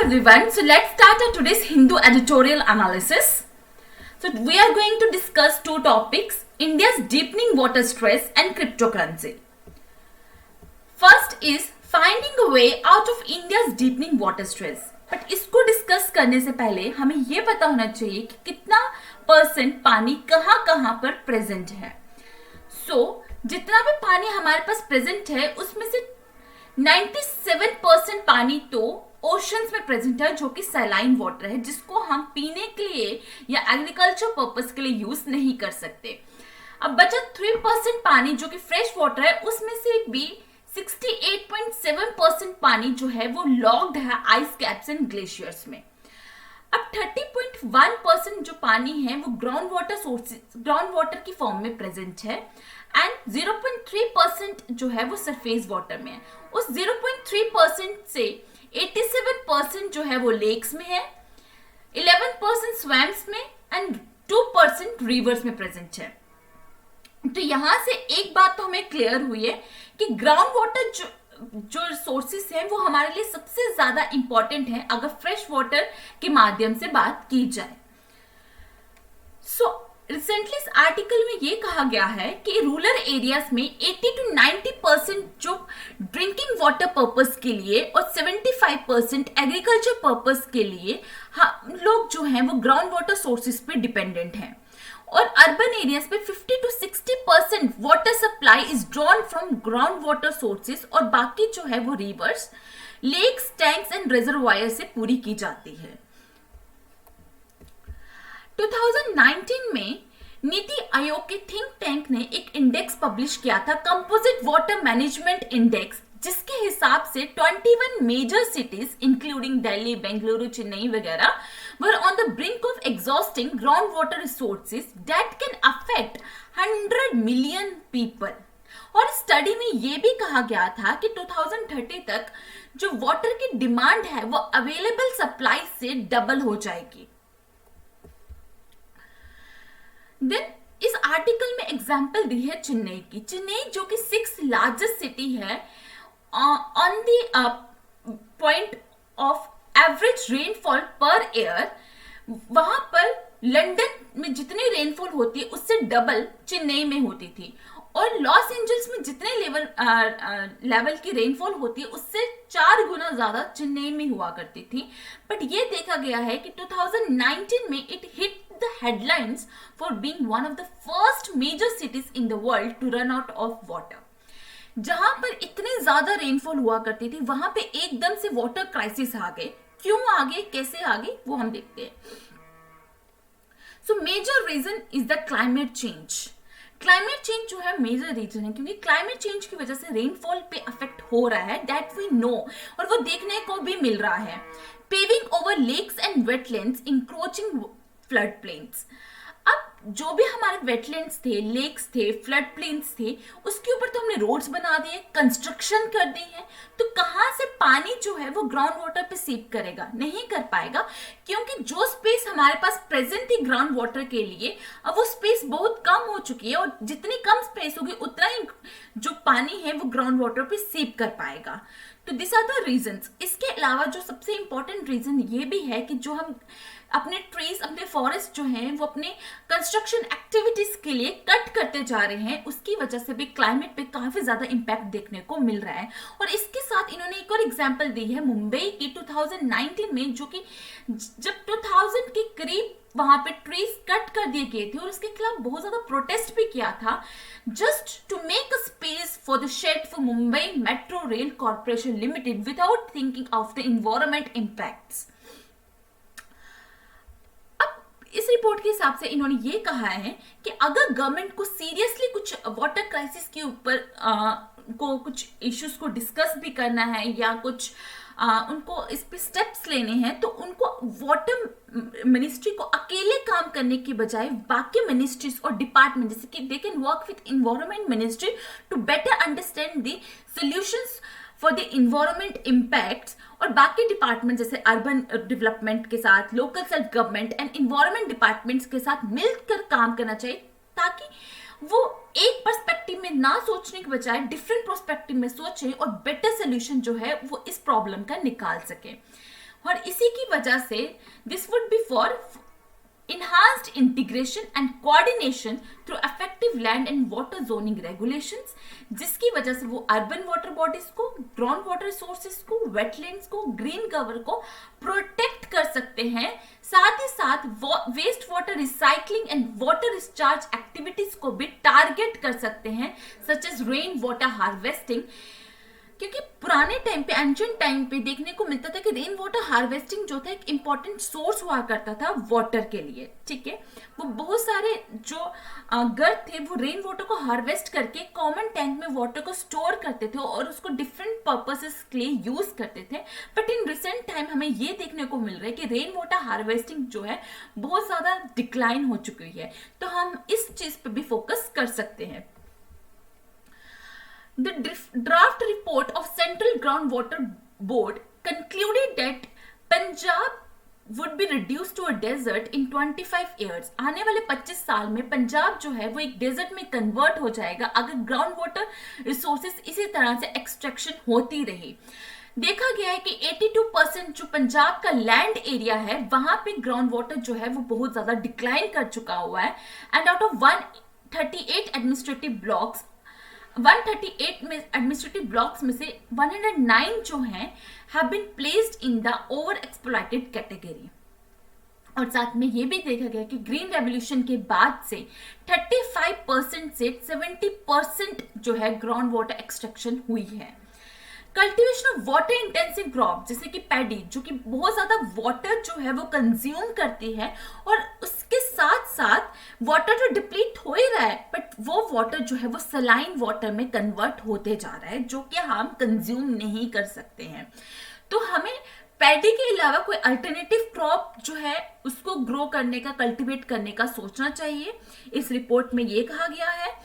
everyone, so let's start our today's Hindu editorial analysis. So we are going to discuss two topics, India's deepening water stress and cryptocurrency. First is finding a way out of India's deepening water stress. But इसको discuss करने से पहले हमें ये पता होना चाहिए कि कितना % पानी कहाँ कहाँ पर प्रेजेंट है. जितना भी पानी हमारे पास प्रेजेंट है उसमें से 97% पानी तो ओशंस में प्रेजेंट है, जो कि सैलाइन वाटर है, जिसको हम पीने के लिए या एग्रीकल्चर पर्पस के लिए यूज नहीं कर सकते. अब बचा 3% पानी जो कि फ्रेश वाटर है, उसमें से भी 68.7% पानी जो है वो लॉक्ड है आइस कैप्स एंड ग्लेशियर्स में. अब 30.1% जो पानी है वो ग्राउंड वाटर की फॉर्म में प्रेजेंट है एंड 0.3% जो है वो सरफेस वाटर में है. उस 0.3% से 87% जो है वो लेक्स में है, 11% स्वैम्स में एंड 2% रिवर्स में प्रेजेंट है. तो यहां से एक बात तो हमें क्लियर हुई है कि ग्राउंड वाटर जो रिसोर्सेस हैं वो हमारे लिए सबसे ज्यादा इंपॉर्टेंट है अगर फ्रेश वाटर के माध्यम से बात की जाए. रिसेंटली इस आर्टिकल में ये कहा गया है कि रूरल एरियाज में 80 to 90% जो ड्रिंकिंग वाटर पर्पस के लिए और 75% एग्रीकल्चर पर्पस के लिए लोग जो हैं वो ग्राउंड वाटर सोर्सेज पे डिपेंडेंट हैं. और अर्बन एरियाज पे 50 to 60% water supply is drawn from ground water sources और बाकी जो है वो rivers, lakes, tanks and reservoir से पूरी की जाती है. 2019 में नीति आयोग के थिंक टैंक ने एक इंडेक्स पब्लिश किया था, कंपोजिट वाटर मैनेजमेंट इंडेक्स, जिसके हिसाब से 21 major cities including Delhi, Bengaluru, Chennai वगैरह were on the brink of exhausting groundwater resources that can affect 100 million people. और स्टडी में ये भी कहा गया था कि 2030 तक जो वाटर की डिमांड है वो अवेलेबल सप्लाई से डबल हो जाएगी. देन इस आर्टिकल में एग्जांपल दी है चेन्नई की. चेन्नई जो कि 6th लार्जेस्ट सिटी है on the point of average rainfall per year, वहां पर लंदन में जितनी रेनफॉल होती है उससे डबल चेन्नई में होती थी, और लॉस एंजल्स में जितने लेवल की रेनफॉल होती है उससे 4 गुना ज्यादा चेन्नई में हुआ करती थी. बट ये देखा गया है कि 2019 में it hit the headlines for being one of the first major cities in the world to run out of water. जहां पर इतनी ज्यादा रेनफॉल हुआ करती थी वहां पे एकदम से वाटर क्राइसिस आ गए. क्यों आ गए, कैसे आ गए, वो हम देखते हैं. Major reason is the climate change. Climate change जो है मेजर रीजन है, क्योंकि क्लाइमेट चेंज की वजह से रेनफॉल पे अफेक्ट हो रहा है, दैट वी नो, और वो देखने को भी मिल रहा है. Paving over lakes and wetlands, encroaching flood plains. अब जो भी हमारे वेटलैंड्स थे, लेक्स थे, फ्लड प्लेन्स थे, उसके ऊपर तो हमने रोड्स बना दिए, कंस्ट्रक्शन कर दी है, तो कहाँ से पानी जो है वो ग्राउंड वाटर पे सीप करेगा? नहीं कर पाएगा, क्योंकि जो स्पेस हमारे पास प्रेजेंट थी ग्राउंड वाटर के लिए, अब वो स्पेस बहुत कम हो चुकी है, और जितनी कम स्पेस होगी उतना ही जो पानी है वो ग्राउंड वाटर पे सीप कर पाएगा. तो दिस आर द रीजंस. इसके अलावा जो सबसे इंपॉर्टेंट रीजन ये भी है कि जो हम अपने ट्रीज, अपने फॉरेस्ट जो हैं वो अपने कंस्ट्रक्शन एक्टिविटीज के लिए कट करते जा रहे हैं, उसकी वजह से भी क्लाइमेट पे काफी ज्यादा इंपैक्ट देखने को मिल रहा है. और इसके साथ इन्होंने एक और एग्जांपल दी है मुंबई की 2019 में, जो कि जब 2000 के करीब वहां पे ट्रीज कट कर दिए गए थे और उसके खिलाफ बहुत ज्यादा प्रोटेस्ट भी किया था, just to make a space for the shed for Mumbai Metro Rail Corporation Limited without thinking of the environment impacts. इस रिपोर्ट के हिसाब से इन्होंने ये कहा है कि अगर गवर्नमेंट को सीरियसली कुछ वाटर क्राइसिस के ऊपर को कुछ इश्यूज को डिस्कस भी करना है या कुछ उनको इस पे स्टेप्स लेने हैं, तो उनको वाटर मिनिस्ट्री को अकेले काम करने की बजाय बाकी मिनिस्ट्रीज और डिपार्टमेंट, जैसे कि they can work with environment ministry to better understand the solutions for the environment impacts, और बाकी डिपार्टमेंट जैसे अर्बन डेवलपमेंट के साथ, local self government and environment departments के साथ मिलकर काम करना चाहिए, ताकि वो एक पर्सपेक्टिव में ना सोचने के बजाय डिफरेंट पर्सपेक्टिव में सोचे और बेटर सोल्यूशन जो है वो इस प्रॉब्लम का निकाल सके. और इसी की वजह से this would be for enhanced integration and coordination through effective land and water zoning regulations, जिसकी वजह से वो अर्बन वाटर बॉडीज को, ग्राउंड वाटर सोर्सेज को, वेटलैंड्स को, ग्रीन कवर को प्रोटेक्ट कर सकते हैं। साथ ही साथ waste water recycling and water recharge activities को भी टारगेट कर सकते हैं, such as rain water harvesting. क्योंकि पुराने टाइम पे, एंशिएंट टाइम पे देखने को मिलता था कि रेन वाटर हार्वेस्टिंग जो था एक इम्पॉर्टेंट सोर्स हुआ करता था वाटर के लिए, ठीक है। वो बहुत सारे जो घर थे वो रेन वाटर को हार्वेस्ट करके कॉमन टैंक में वाटर को स्टोर करते थे और उसको डिफरेंट पर्पसेस के लिए यूज करते थे। बट इन रिसेंट टाइम हमें ये देखने को मिल रहा है कि रेन वाटर हार्वेस्टिंग जो है बहुत ज्यादा डिक्लाइन हो चुकी है, तो हम इस चीज पे भी फोकस कर सकते हैं। The draft report of Central Groundwater Board concluded that Punjab would be reduced to a desert in 25 years. आने वाले 25 साल में पंजाब जो है वो एक डेजर्ट में कन्वर्ट हो जाएगा अगर ग्राउंड वाटर रिसोर्सेज इसी तरह से एक्सट्रैक्शन होती रही। देखा गया है कि 82% जो पंजाब का लैंड एरिया है वहां पे ग्राउंड वाटर जो है वो बहुत ज्यादा डिक्लाइन कर चुका हुआ है। And out of 138 administrative blocks, 138 में एडमिनिस्ट्रेटिव ब्लॉक्स में से 109 जो हैं have been placed in the over exploited category. और साथ में ये भी देखा गया कि ग्रीन रेवोल्यूशन के बाद से 35% से 70% जो है ग्राउंड वाटर एक्सट्रैक्शन हुई है। Cultivation of water intensive crop जैसे कि पैडी, जो कि बहुत ज्यादा वाटर जो है वो कंज्यूम करती है और उसके साथ साथ वाटर तो डिप्लीट हो ही रहा है, बट वो वाटर जो है वो सलाइन वाटर में कन्वर्ट होते जा रहा है, जो कि हम कंज्यूम नहीं कर सकते हैं। तो हमें पैडी के अलावा कोई अल्टरनेटिव क्रॉप जो है उसको ग्रो करने का, कल्टीवेट करने का सोचना चाहिए, इस रिपोर्ट में ये कहा गया है।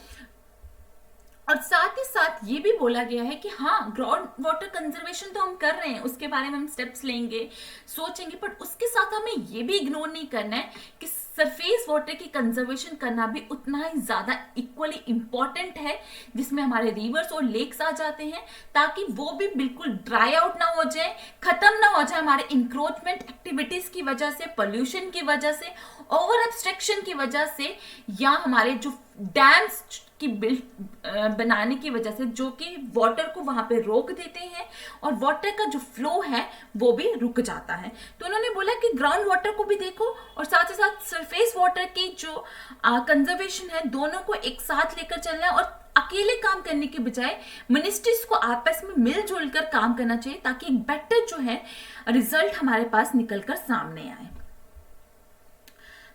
और साथ ही साथ ये भी बोला गया है कि हाँ, ग्राउंड वाटर कंजर्वेशन तो हम कर रहे हैं, उसके बारे में हम स्टेप्स लेंगे, सोचेंगे, बट उसके साथ हमें ये भी इग्नोर नहीं करना है कि सरफेस वाटर की कंजर्वेशन करना भी उतना ही ज्यादा इक्वली इंपॉर्टेंट है, जिसमें हमारे रिवर्स और लेक्स आ जाते हैं, ताकि वो भी बिल्कुल ड्राई आउट ना हो जाए, खत्म ना हो जाए हमारे इंक्रोचमेंट एक्टिविटीज की वजह से, पोल्यूशन की वजह से, ओवर एब्स्ट्रैक्शन की वजह से, या हमारे जो डैम्स की बिल्ड बनाने की वजह से, जो कि वाटर को वहां पे रोक देते हैं और वाटर का जो फ्लो है वो भी रुक जाता है। तो उन्होंने बोला कि ग्राउंड वाटर को भी देखो और साथ ही साथ सरफेस वाटर की जो कंजर्वेशन है, दोनों को एक साथ लेकर चलना है और अकेले काम करने के बजाय मिनिस्ट्रीज को आपस में मिलजुल कर काम करना चाहिए, ताकि एक बेटर जो है रिजल्ट हमारे पास निकलकर सामने आए।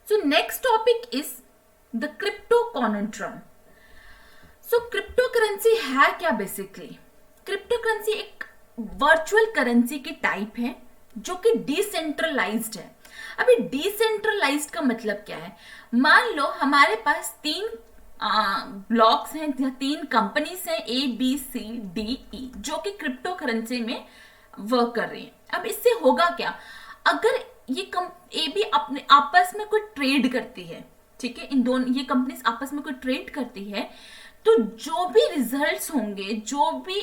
So next topic is the crypto कॉन्ट्रम। सो क्रिप्टो करेंसी है क्या? बेसिकली क्रिप्टो करेंसी एक वर्चुअल करेंसी की टाइप है जो कि डिसेंट्रलाइज्ड है। अभी डिसेंट्रलाइज्ड का मतलब क्या है? मान लो हमारे पास 3 ब्लॉक्स हैं, 3 कंपनीज हैं, ABCDE, जो कि क्रिप्टो करेंसी में वर्क कर रही हैं। अब इससे होगा क्या? अगर ये AB अपने आपस में कोई ट्रेड करती है, ठीक है, इन दोनों ये कंपनीज आपस में कोई ट्रेड करती है, तो जो भी रिजल्ट्स होंगे, जो भी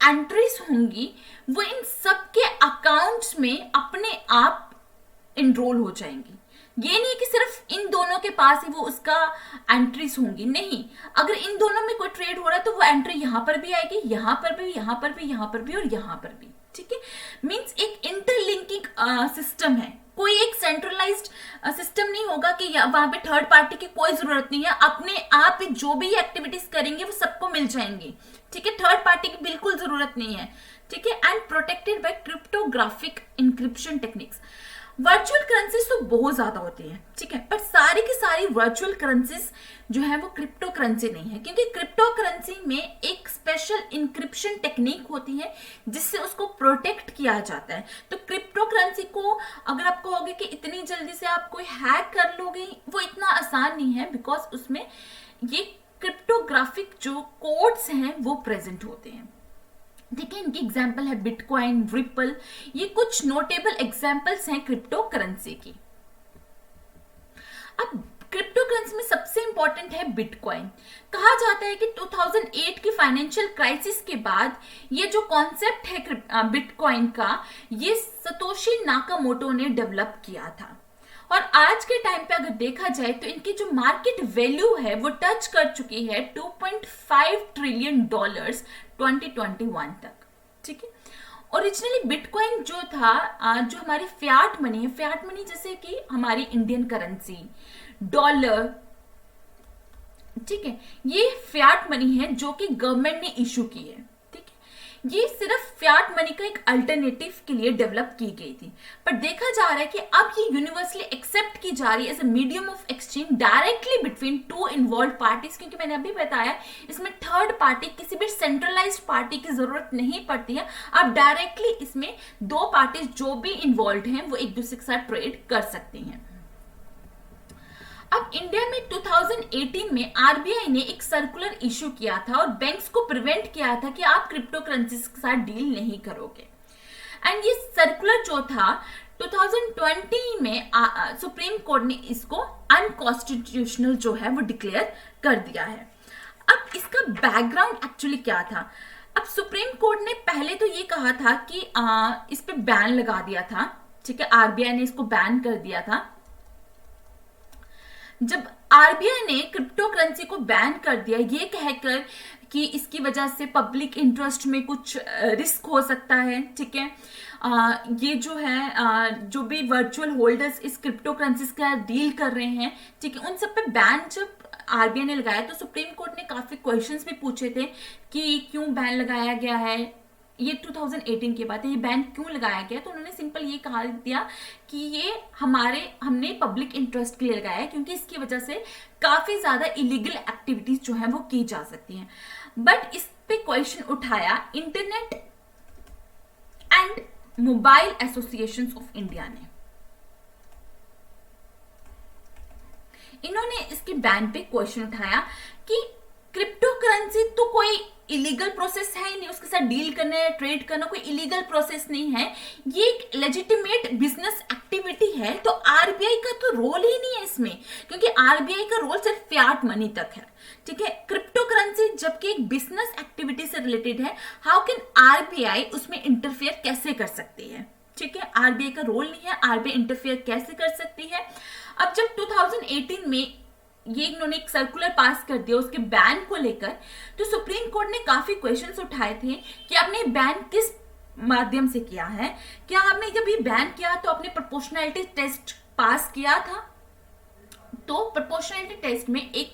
एंट्रीज होंगी, वो इन सबके अकाउंट्स में अपने आप इनरोल हो जाएंगी। ये नहीं कि सिर्फ इन दोनों के पास ही वो उसका एंट्रीज होंगी, नहीं, अगर इन दोनों में कोई ट्रेड हो रहा है तो वो एंट्री यहां पर भी आएगी, यहां पर भी, यहां पर भी, यहां पर भी और यहां पर भी, ठीक है। मींस एक इंटरलिंकिंग सिस्टम है, कोई एक सेंट्रलाइज्ड सिस्टम नहीं होगा कि वहां पे थर्ड पार्टी की कोई जरूरत नहीं है, अपने आप ही जो भी एक्टिविटीज करेंगे वो सबको मिल जाएंगी, ठीक है, थर्ड पार्टी की बिल्कुल जरूरत नहीं है, ठीक है। And protected by cryptographic encryption techniques. Virtual currencies तो बहुत ज्यादा होती है, ठीक है, पर सारी की सारी वर्चुअल करेंसीज जो है वो क्रिप्टो करेंसी नहीं है, क्योंकि क्रिप्टो करेंसी में एक स्पेशल इंक्रिप्शन टेक्निक होती है जिससे उसको प्रोटेक्ट किया जाता है। तो क्रिप्टो करेंसी को अगर आप कहोगे कि इतनी जल्दी से आप कोई हैक कर लोगे, वो इतना आसान नहीं है, बिकॉज उसमें ये क्रिप्टोग्राफिक जो कोड्स हैं वो प्रेजेंट होते हैं। देखिए, इनकी एग्जाम्पल है बिटकॉइन, रिपल, ये कुछ नोटेबल एग्जाम्पल्स हैं क्रिप्टो करेंसी की। अब क्रिप्टो करेंसी में सबसे इंपॉर्टेंट है बिटकॉइन। कहा जाता है कि 2008 की फाइनेंशियल क्राइसिस के बाद ये जो कॉन्सेप्ट है बिटकॉइन का, ये सतोशी नाकामोटो ने डेवलप किया था। और आज के टाइम पे अगर देखा जाए तो इनकी जो मार्केट वैल्यू है वो टच कर चुकी है 2.5 ट्रिलियन डॉलर्स 2021 तक। ठीक है, ओरिजिनली बिटकॉइन जो था, जो हमारी फियाट मनी है, फियाट मनी जैसे कि हमारी इंडियन करेंसी, डॉलर, ठीक है, ये फियाट मनी है जो कि गवर्नमेंट ने इशू की है। ठीक है, ये सिर्फ फियाट मनी का एक अल्टरनेटिव के लिए डेवलप की गई थी, पर देखा जा रहा है कि अब ये यूनिवर्सली एक्सेप्ट की जा रही है as a medium of exchange directly between two involved parties, क्योंकि मैंने अभी बताया इसमें थर्ड पार्टी, किसी भी सेंट्रलाइज्ड पार्टी की जरूरत नहीं पड़ती है। अब डायरेक्टली इसमें दो पार्टीज जो भी इन्वॉल्व हैं वो एक दूसरे के साथ ट्रेड कर सकती हैं। अब इंडिया में 2018 में आरबीआई ने एक सर्कुलर इशू किया था और बैंक्स को प्रिवेंट किया था कि आप क्रिप्टो करेंसीज के साथ डील नहीं करोगे। एंड ये सर्कुलर जो था 2020 में सुप्रीम कोर्ट ने इसको अनकॉन्स्टिट्यूशनल जो है वो डिक्लेयर कर दिया है। अब इसका बैकग्राउंड एक्चुअली क्या था? अब सुप्रीम कोर्ट ने पहले तो ये कहा था कि इस पे बैन लगा दिया था। ठीक है, आरबीआई ने इसको बैन कर दिया था। जब आरबीआई ने क्रिप्टो करेंसी को बैन कर दिया ये कहकर कि इसकी वजह से पब्लिक इंटरेस्ट में कुछ रिस्क हो सकता है, ठीक है, ये जो है जो भी वर्चुअल होल्डर्स इस क्रिप्टो करेंसीज का डील कर रहे हैं, ठीक है, उन सब पे बैन जब आरबीआई ने लगाया तो सुप्रीम कोर्ट ने काफी क्वेश्चंस भी पूछे थे कि क्यों बैन लगाया गया है। ये 2018 की बात है, ये बैन क्यों लगाया गया? तो उन्होंने सिंपल ये कहा दिया कि ये हमने पब्लिक इंटरेस्ट के लिए लगाया है, क्योंकि इसकी वजह से काफी ज्यादा इलीगल एक्टिविटीज जो है वो की जा सकती हैं। बट इस पे क्वेश्चन उठाया internet and mobile association of India ने। इन्होंने इसके बैन पे क्वेश्चन उठाया कि क्रिप्टो करेंसी तो कोई इलीगल प्रोसेस है ही नहीं, उसके साथ डील करना है, ट्रेड करना कोई इलीगल प्रोसेस नहीं है, ये एक लेजिटिमेट बिजनेस एक्टिविटी है, तो आरबीआई का तो रोल ही नहीं है इसमें, क्योंकि आरबीआई का रोल सिर्फ फियाट मनी तक है। ठीक है, क्रिप्टो करेंसी जबकि एक बिजनेस एक्टिविटी से रिलेटेड है, हाउ कैन आरबीआई उसमें इंटरफेयर कैसे कर सकती है? ठीक है, आरबीआई का रोल नहीं है, आरबीआई इंटरफेयर कैसे कर सकती है? अब जब 2018 में ये इन्होंने एक सर्कुलर पास कर दिया उसके बैन को लेकर, तो सुप्रीम कोर्ट ने काफी क्वेश्चंस उठाए थे कि आपने बैन किस माध्यम से किया है। क्या आपने जब ये बैन किया तो आपने प्रोपोर्शनैलिटी टेस्ट पास किया था? तो प्रोपोर्शनैलिटी टेस्ट में एक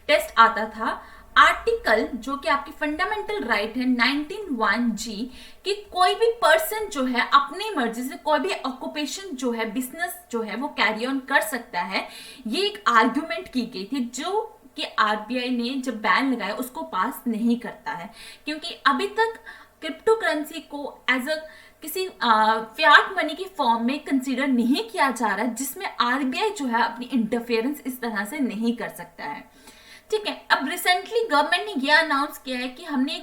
टेस्ट आता था आर्टिकल जो कि आपकी फंडामेंटल राइट है 19(1)(g कि कोई भी पर्सन जो है अपनी मर्जी से कोई भी ऑक्यूपेशन जो है, बिजनेस जो है वो कैरी ऑन कर सकता है। ये एक आर्ग्यूमेंट की गई थी जो कि आरबीआई ने जब बैन लगाया उसको पास नहीं करता है, क्योंकि अभी तक क्रिप्टो करेंसी को एज अ किसी फियाट मनी की फॉर्म में कंसीडर नहीं किया जा रहा है, जिसमें आरबीआई जो है अपनी इंटरफेरेंस इस तरह से नहीं कर सकता है। ठीक है, अब रिसेंटली गवर्नमेंट ने यह अनाउंस किया है कि हमें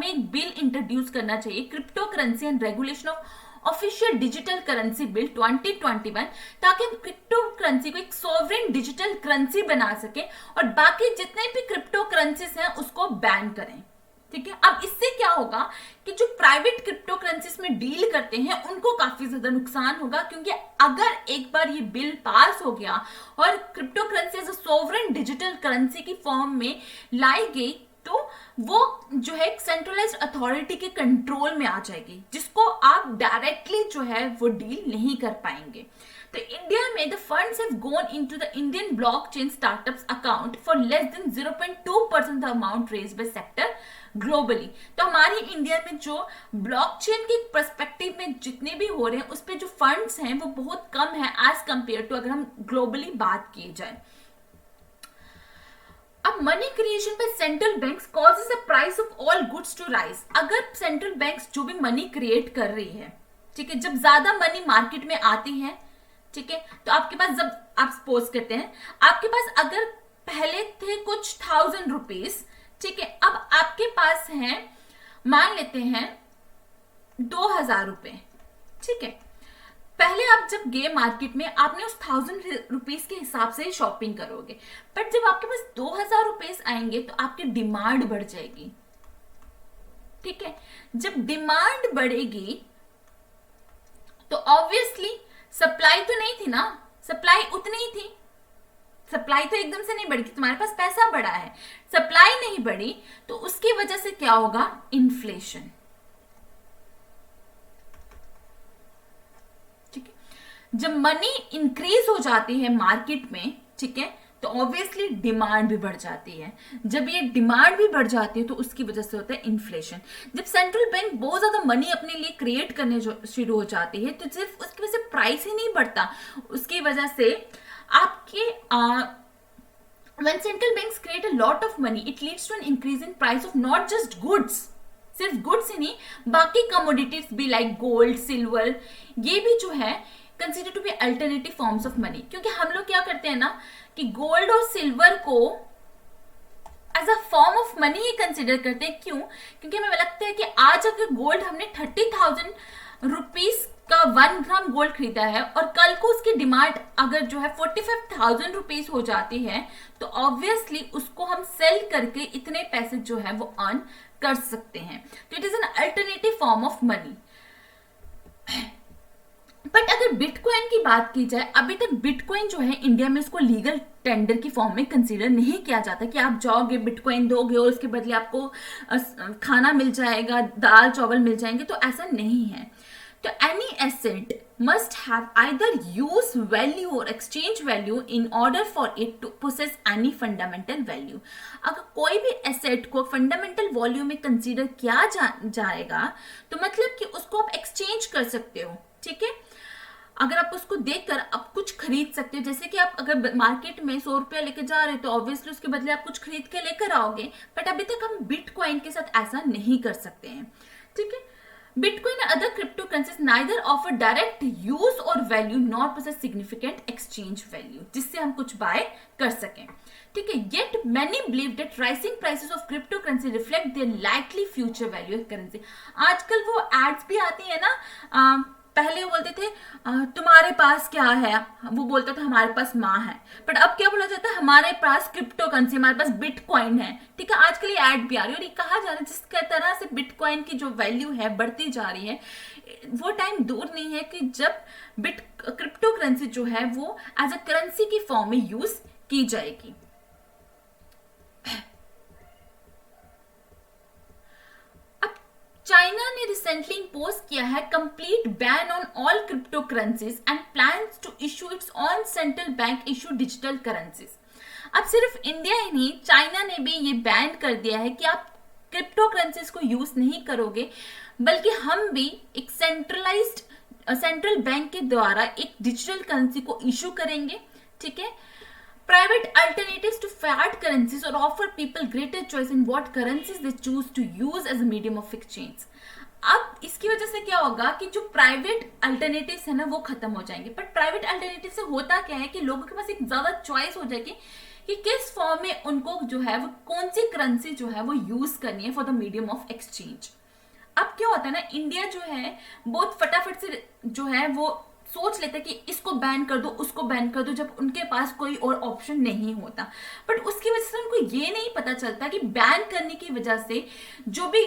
एक बिल इंट्रोड्यूस करना चाहिए, crypto currency and regulation of official digital currency bill 2021, ताकि हम क्रिप्टो करेंसी को एक सॉवरेन डिजिटल करेंसी बना सके और बाकी जितने भी क्रिप्टो करेंसीज हैं उसको बैन करें। ठीक है, अब इससे क्या होगा कि जो प्राइवेट क्रिप्टो करेंसीज में डील करते हैं उनको काफी ज्यादा नुकसान होगा, क्योंकि अगर एक बार ये बिल पास हो गया और crypto currency as a sovereign digital currency की फॉर्म में लाई गई तो वो जो है एक सेंट्रलाइज्ड अथॉरिटी के कंट्रोल में आ जाएगी, जिसको आप डायरेक्टली जो है वो डील नहीं कर पाएंगे। तो इंडिया में the funds have gone into the Indian blockchain startups account for less than 0.2% the amount raised by sector globally. तो हमारी इंडिया में जो ब्लॉकचेन के पर्सपेक्टिव में जितने भी हो रहे हैं उस पे जो फंड्स हैं वो बहुत कम है एज कंपेयर टू अगर हम ग्लोबली बात की जाए। अब money creation by central banks causes the price of all goods to rise. अगर सेंट्रल बैंक्स जो भी मनी क्रिएट कर रही है, ठीक है, जब ज्यादा मनी मार्केट में आती है, ठीक है, तो आपके पास जब आप सपोज करते हैं आपके पास अगर पहले थे कुछ 1000 रुपीज, ठीक है, अब आपके पास हैं मान लेते हैं 2000 रुपए, ठीक है, पहले आप जब गए मार्केट में आपने उस 1000 रुपीज के हिसाब से शॉपिंग करोगे, बट जब आपके पास 2000 रुपीज आएंगे तो आपकी डिमांड बढ़ जाएगी। ठीक है, जब डिमांड बढ़ेगी तो ऑब्वियसली सप्लाई तो नहीं थी ना, सप्लाई उतनी ही थी, सप्लाई तो एकदम से नहीं बढ़ी, तुम्हारे पास पैसा बढ़ा है, सप्लाई नहीं बढ़ी, तो उसकी वजह से क्या होगा, इन्फ्लेशन। ठीक है, जब मनी इंक्रीज हो जाती है मार्केट में, ठीक है, तो ऑब्वियसली डिमांड भी बढ़ जाती है। जब ये डिमांड भी बढ़ जाती है तो उसकी वजह से होता है इन्फ्लेशन। जब सेंट्रल बैंक बहुत ज्यादा मनी अपने लिए क्रिएट करने शुरू हो जाती है तो सिर्फ उसकी वजह से प्राइस ही नहीं बढ़ता, उसकी वजह से आपके when central banks create a lot of money, it leads to an increase in price of not just goods, सिर्फ गुड्स ही नहीं, बाकी कमोडिटीज भी लाइक गोल्ड, सिल्वर, ये भी जो है consider to be alternative forms of money. क्योंकि हम लोग क्या करते हैं ना कि गोल्ड और सिल्वर को as a form of money ही कंसिडर करते हैं। क्यों? क्योंकि हमें लगता है कि आज अगर गोल्ड हमने 30,000 रुपीज का 1 ग्राम गोल्ड खरीदा है और कल को उसकी डिमांड अगर जो है 45,000 रुपीज हो जाती है तो ऑब्वियसली उसको हम सेल करके इतने पैसे जो है वो अर्न कर सकते हैं। तो it is an alternative form of money. But अगर बिटकॉइन की बात की जाए, अभी तक बिटकॉइन जो है इंडिया में उसको लीगल टेंडर की फॉर्म में कंसीडर नहीं किया जाता कि आप जाओगे बिटकॉइन दोगे और उसके बदले आपको खाना मिल जाएगा, दाल चावल मिल जाएंगे, तो ऐसा नहीं है। तो any asset must have either use value or exchange value in order for it to possess any fundamental value। अगर कोई भी एसेट को फंडामेंटल वैल्यू में कंसीडर किया जाएगा तो मतलब कि उसको आप एक्सचेंज कर सकते हो। ठीक है, अगर आप उसको देखकर आप कुछ खरीद सकते हो, जैसे कि आप अगर मार्केट में 100 रुपया लेके जा रहे हो तो ऑब्वियसली उसके बदले आप कुछ खरीद के लेकर आओगे, बट अभी तक हम बिटकॉइन के साथ ऐसा नहीं कर सकते हैं। ठीक है, Bitcoin and other cryptocurrencies neither offer direct use or value nor possess significant exchange value, जिससे हम कुछ बाय कर सकें। ठीक है, yet many believe that rising prices of cryptocurrency reflect their likely future value of currency। आजकल वो ads भी आती है ना, पहले वो बोलते थे तुम्हारे पास क्या है, वो बोलता था हमारे पास माँ है, बट अब क्या बोला जाता है, हमारे पास क्रिप्टो करेंसी, हमारे पास बिटकॉइन है। ठीक है, आजकल ये ऐड भी आ रही है और ये कहा जा रहा है जिस तरह से बिटकॉइन की जो वैल्यू है बढ़ती जा रही है, वो टाइम दूर नहीं है कि जब क्रिप्टो करेंसी जो है वो एज अ करेंसी की फॉर्म में यूज की जाएगी। चाइना ने रिसेंटली इम्पोज किया है complete ban on all crypto currencies and plans to issue its on central bank issue digital currencies. अब सिर्फ इंडिया ही नहीं, चाइना ने भी ये बैन कर दिया है कि आप क्रिप्टो करेंसीज को यूज नहीं करोगे, बल्कि हम भी एक सेंट्रल बैंक के द्वारा एक डिजिटल करेंसी को इशू करेंगे। ठीक है, private alternatives to fiat currencies or offer people greater choice in what currencies they choose to use as a medium of exchange। अब इसकी वजह से क्या होगा कि जो प्राइवेट अल्टरनेटिव्स है ना वो खत्म हो जाएंगे। बट प्राइवेट अल्टरनेटिव से होता क्या है कि लोगों के पास एक ज्यादा चॉइस हो जाएगी कि किस फॉर्म में उनको जो है वो कौन सी करेंसी जो है वो यूज करनी है for the medium of exchange. अब क्या होता है ना, इंडिया जो है बहुत फटाफट से जो है वो सोच लेते हैं कि इसको बैन कर दो, उसको बैन कर दो, जब उनके पास कोई और ऑप्शन नहीं होता। बट उसकी वजह से उनको ये नहीं पता चलता कि बैन करने की वजह से जो भी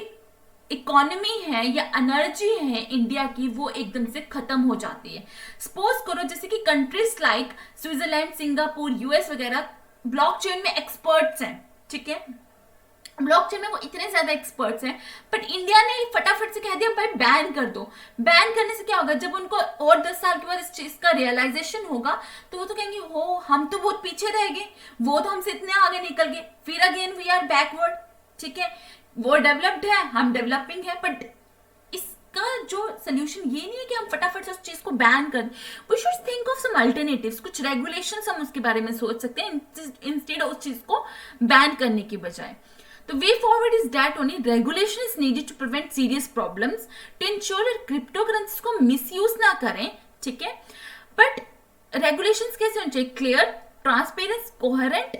इकोनॉमी है या एनर्जी है इंडिया की वो एकदम से खत्म हो जाती है। सपोज करो जैसे कि countries like Switzerland, Singapore, US वगैरह ब्लॉकचेन में एक्सपर्ट्स हैं। ठीक है, ब्लॉकचेन में वो इतने ज्यादा एक्सपर्ट्स हैं, बट इंडिया ने फटाफट से कह दिया भाई बैन कर दो। बैन करने से क्या होगा, जब उनको और 10 साल के बाद इस चीज का रियलाइजेशन होगा तो वो तो कहेंगे हो हम तो बहुत पीछे रह गए, वो तो हमसे इतने आगे निकल गए, फिर अगेन वी आर बैकवर्ड। ठीक है, वो डेवलप्ड है, हम डेवलपिंग है, बट इसका जो सोल्यूशन ये नहीं है कि हम फटाफट से उस चीज को बैन कर, we should think of some alternatives, कुछ रेगुलेशंस हम उसके बारे में सोच सकते हैं इंस्टेड उस चीज को बैन करने की बजाय। The way forward is that only regulation is needed to prevent serious problems to ensure that cryptocurrencies को misuse ना करें। ठीक है, but regulations कैसे होने चाहिए, clear, transparent, coherent,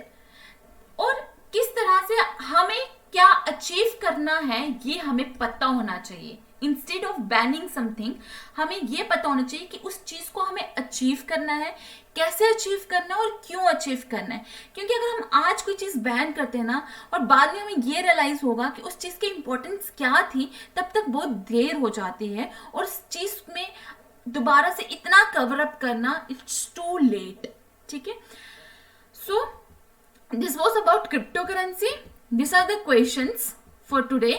और किस तरह से हमें क्या अचीव करना है ये हमें पता होना चाहिए। इंस्टेड ऑफ बैनिंग समथिंग, हमें ये पता होना चाहिए कि उस चीज को हमें अचीव करना है, कैसे अचीव करना है और क्यों अचीव करना है। क्योंकि अगर हम आज कोई चीज बैन करते हैं ना और बाद में हमें ये रियलाइज होगा कि उस चीज की इंपॉर्टेंस क्या थी, तब तक बहुत देर हो जाती है और उस चीज में दोबारा से इतना कवर अप करना इट्स टू लेट। ठीक है, so this was about crypto currency. These are the questions for today.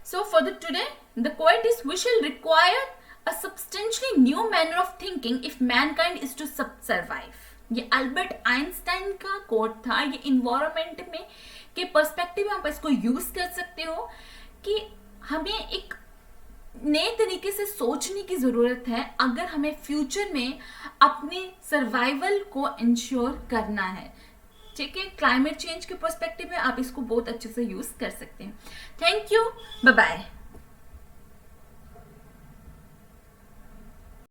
So for the today, the quote is, we shall require a substantially new manner of thinking if mankind is to survive. ये Albert Einstein का coat था। ये environment में के perspective में आप इसको use कर सकते हो कि हमें एक नए तरीके से सोचने की जरूरत है अगर हमें फ्यूचर में अपने सर्वाइवल को इंश्योर करना है। ठीक है, क्लाइमेट चेंज के पर्सपेक्टिव में आप इसको बहुत अच्छे से यूज कर सकते हैं। Thank you, bye bye.